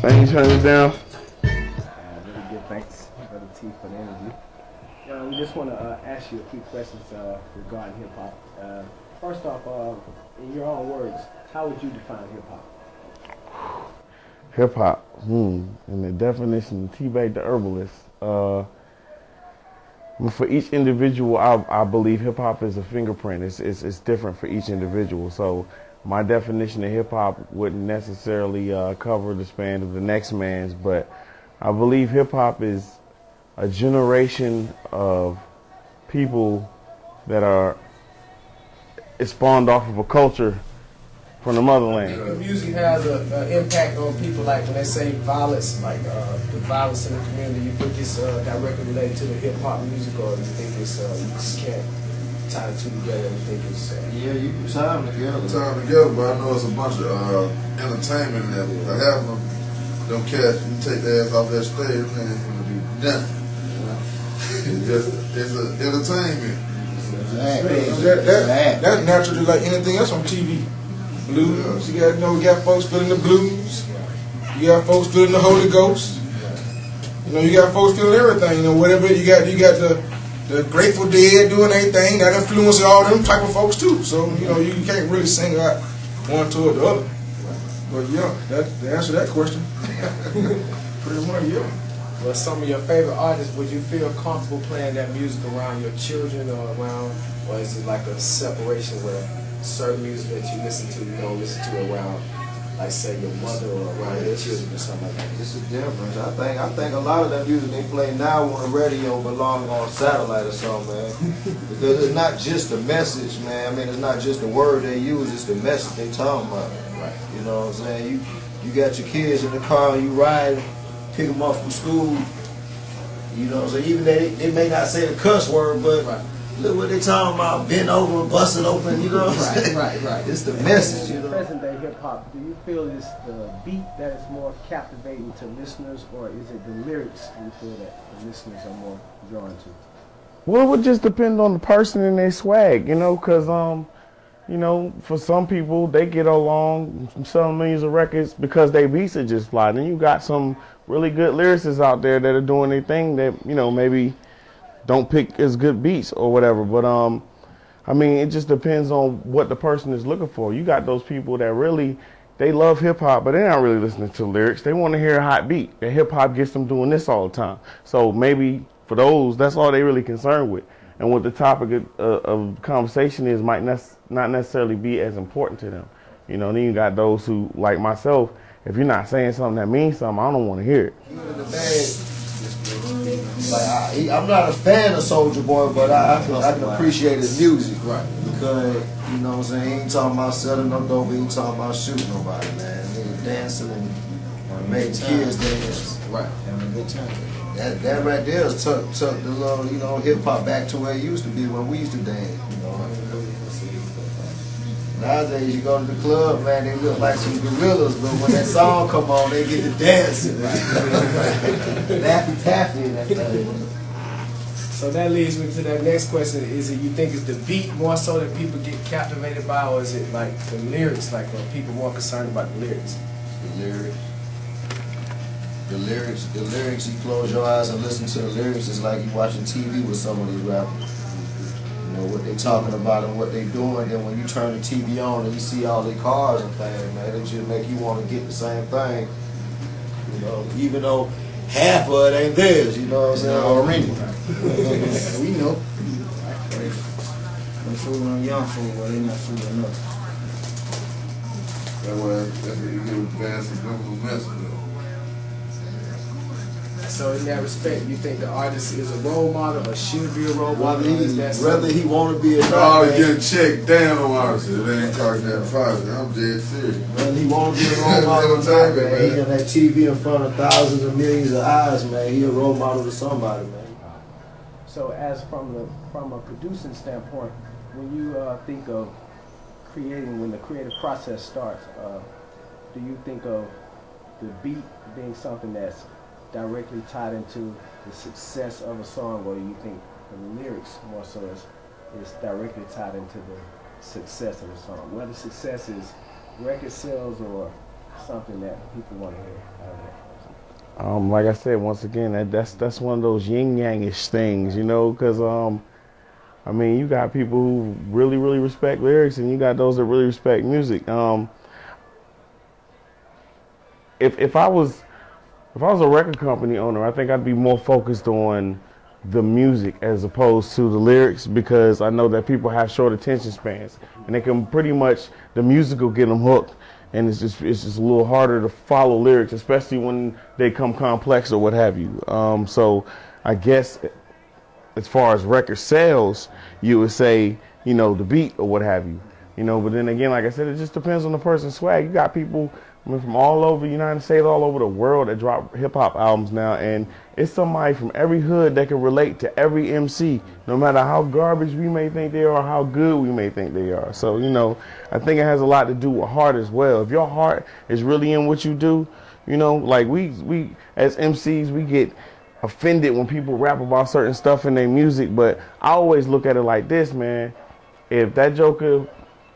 Can you turn this down? Really good. Thanks, Brother T, for the interview. We just want to ask you a few questions regarding hip hop. First off, in your own words, how would you define hip hop? Hip hop, in the definition of T-Bag the Herbalist. For each individual, I believe hip hop is a fingerprint. It's different for each individual. So my definition of hip hop wouldn't necessarily cover the span of the next man's, but I believe hip hop is a generation of people that are spawned off of a culture from the motherland. Music has an impact on people, like when they say violence, like the violence in the community. You think it's directly related to the hip hop music, or you think it's you just can't tie the two together? You think it's yeah, you can tie them together. Tie them together, but I know it's a bunch of entertainment in there. I have them cats. You take their ass off that stage, man, it's gonna do nothing. It's an entertainment. That's naturally like anything else on TV. Blues, you got folks feeling the blues. You got folks feeling the Holy Ghost. You got folks feeling everything. Whatever you got the Grateful Dead doing anything that influences all them type of folks too. So you can't really single out one toward the other. But yeah, to answer that question, pretty much yeah. Well, some of your favorite artists, would you feel comfortable playing that music around your children or is it like a separation where certain music that you listen to, you don't listen to around, like say your mother or around your children or something like that? It's a difference. I think a lot of that music they play now on the radio belong on satellite or something, man. Because it's not just the message, man. I mean, it's not just the word they use, it's the message they talking about. Right. You know what I'm saying? You got your kids in the car and you ride, pick them up from school. You know what I'm saying? Even they may not say the cuss word, but right. Look what they talking about, bend over, busting open, you know what I'm saying? Right. It's the message, you know. Present day hip hop, do you feel it's the beat that is more captivating to listeners, or is it the lyrics you feel that the listeners are more drawn to? Well, it would just depend on the person and their swag, because, for some people, they get along, selling millions of records because their beats are just fly. Then you got some really good lyricists out there that are doing their thing that, maybe don't pick as good beats or whatever. But, I mean, it just depends on what the person is looking for. You got those people that really, they love hip-hop, but they're not really listening to lyrics. They want to hear a hot beat. And hip-hop gets them doing this all the time. So maybe for those, that's all they really concerned with. And what the topic of conversation is might not necessarily be as important to them. Then you got those who, like myself, if you're not saying something that means something, I don't want to hear it. Like I'm not a fan of Soulja Boy, but I can appreciate his music, right? Because you know what I'm saying, he ain't talking about selling no dope, he ain't talking about shooting nobody, man. He was dancing and making kids dance, right? Having a good time. That right there is took the little hip hop back to where it used to be when we used to dance, Nowadays, you go to the club, man, they look like some gorillas, but when that song come on, they get to dancing. Laffy Taffy and that thing. So that leads me to that next question. Is it, you think it's the beat more so that people get captivated by, or is it like the lyrics, like are people more concerned about the lyrics? The lyrics, you close your eyes and listen to the lyrics, it's like you watching TV with some of these rappers. What they talking about and what they doing, then when you turn the TV on and you see all their cars and things, man, it just make you want to get the same thing. Even though half of it ain't theirs, you know what I'm saying? Already. We know. They fooling on young fool, but they not fooling us. That's what you get with bands and groups messing. So in that respect, you think the artist is a role model or should be a role model? Whether he want to be a artist, getting checked down on artists. It ain't talking that father. I'm dead serious. Whether he want to be a role model or not, man. He got that TV in front of thousands of millions of eyes, man. He a role model to somebody, man. So as from a producing standpoint, when you think of creating, when the creative process starts, do you think of the beat being something that's directly tied into the success of a song, or do you think the lyrics more so is directly tied into the success of a song? Whether success is record sales or something that people want to hear out of that person? Like I said, once again, that's one of those yin-yang-ish things, you know, because I mean, you got people who really, really respect lyrics, and you got those that really respect music. If I was a record company owner, I think I'd be more focused on the music as opposed to the lyrics, because I know that people have short attention spans, and they can pretty much, the music will get them hooked, and it's just a little harder to follow lyrics, especially when they come complex or what have you. So I guess as far as record sales, you would say, you know, the beat or what have you, you know. But then again, like I said, it just depends on the person's swag. You got people, I mean, from all over the United States, all over the world, that drop hip-hop albums now, and it's somebody from every hood that can relate to every MC, no matter how garbage we may think they are or how good we may think they are. So, you know, I think it has a lot to do with heart as well. If your heart is really in what you do, you know, like we as MCs, we get offended when people rap about certain stuff in their music, but I always look at it like this, man. If that joker,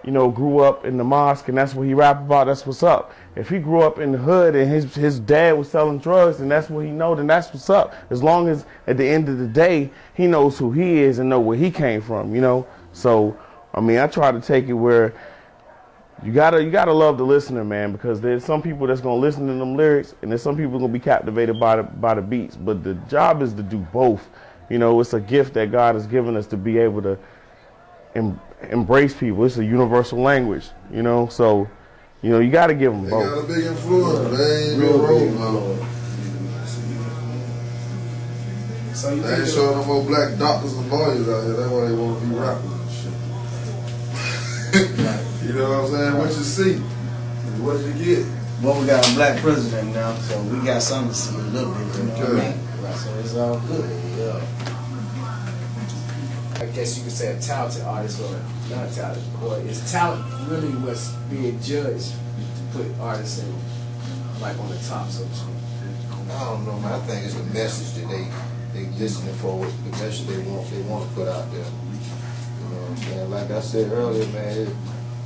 you know, grew up in the mosque and that's what he rap about, that's what's up. If he grew up in the hood and his dad was selling drugs and that's what he know, then that's what's up. As long as at the end of the day he knows who he is and know where he came from, you know. So I mean, I try to take it where you gotta love the listener, man, because there's some people that's gonna listen to them lyrics, and there's some people gonna be captivated by the beats. But the job is to do both. You know, it's a gift that God has given us to be able to embrace people. It's a universal language, you know. So, you know, you gotta give them both. They got a big influence. They ain't no role model. So you They ain't showing no more black doctors and lawyers out here. That's why they want to be rappers and shit. You know what I'm saying? What you see? What did you get? Well, we got a black president now, so we got something to see a little bit. You know what I mean? Right, so it's all good. Yeah. I guess you could say a talented artist or not talented. Or is talent really what's being judged to put artists in, like on the top, so to speak? I don't know, man. I think it's the message that they listening for, the message they want to put out there. You know what I'm saying? Like I said earlier, man,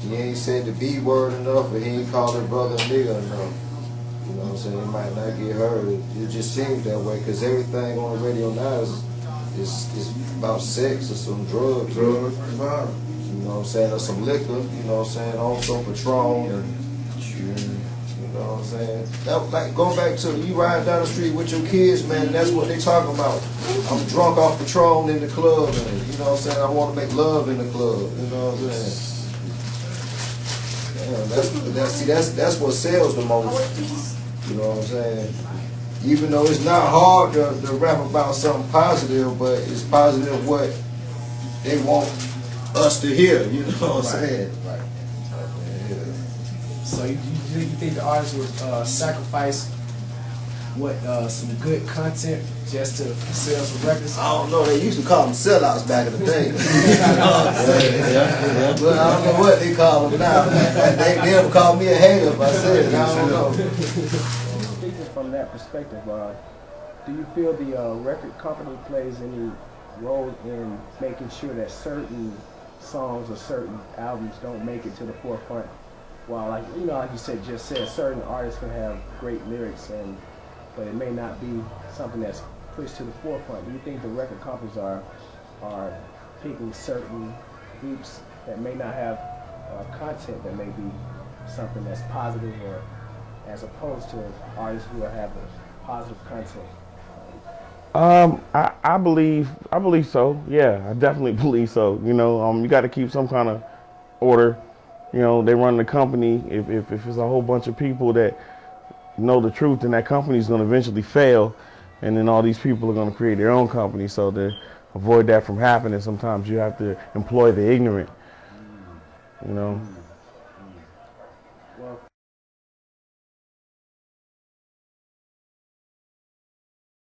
he ain't said the B word enough, or he ain't called her brother nigga enough. You know what I'm saying? He might not get heard. It just seems that way, because everything on the radio now is about sex or some drugs. Drugs, you know what I'm saying? Or some liquor, you know what I'm saying? On some Patron. You know what I'm saying? That, like, go back to you riding down the street with your kids, man, that's what they talking about. I'm drunk off Patron in the club, and you know what I'm saying? I want to make love in the club, you know what I'm saying? Yeah, that's what sells the most. You know what I'm saying? Even though it's not hard to rap about something positive, but it's positive what they want us to hear. You know what I'm saying? Right. So you think the artists would sacrifice some good content just to sell some records? I don't know. They used to call them sellouts back in the day. Yeah. But I don't know what they call them now. They never called me a hater if I said it. I don't know. Speaking from that perspective, do you feel the record company plays any role in making sure that certain songs or certain albums don't make it to the forefront? While, like you said, certain artists can have great lyrics, but it may not be something that's pushed to the forefront. Do you think the record companies are picking certain groups that may not have content that may be something that's positive, or as opposed to artists who have positive content? I believe so. Yeah, I definitely believe so. You know, you got to keep some kind of order. You know, they run the company. If it's a whole bunch of people that know the truth, then that company is going to eventually fail, and then all these people are going to create their own company. So to avoid that from happening, sometimes you have to employ the ignorant. You know.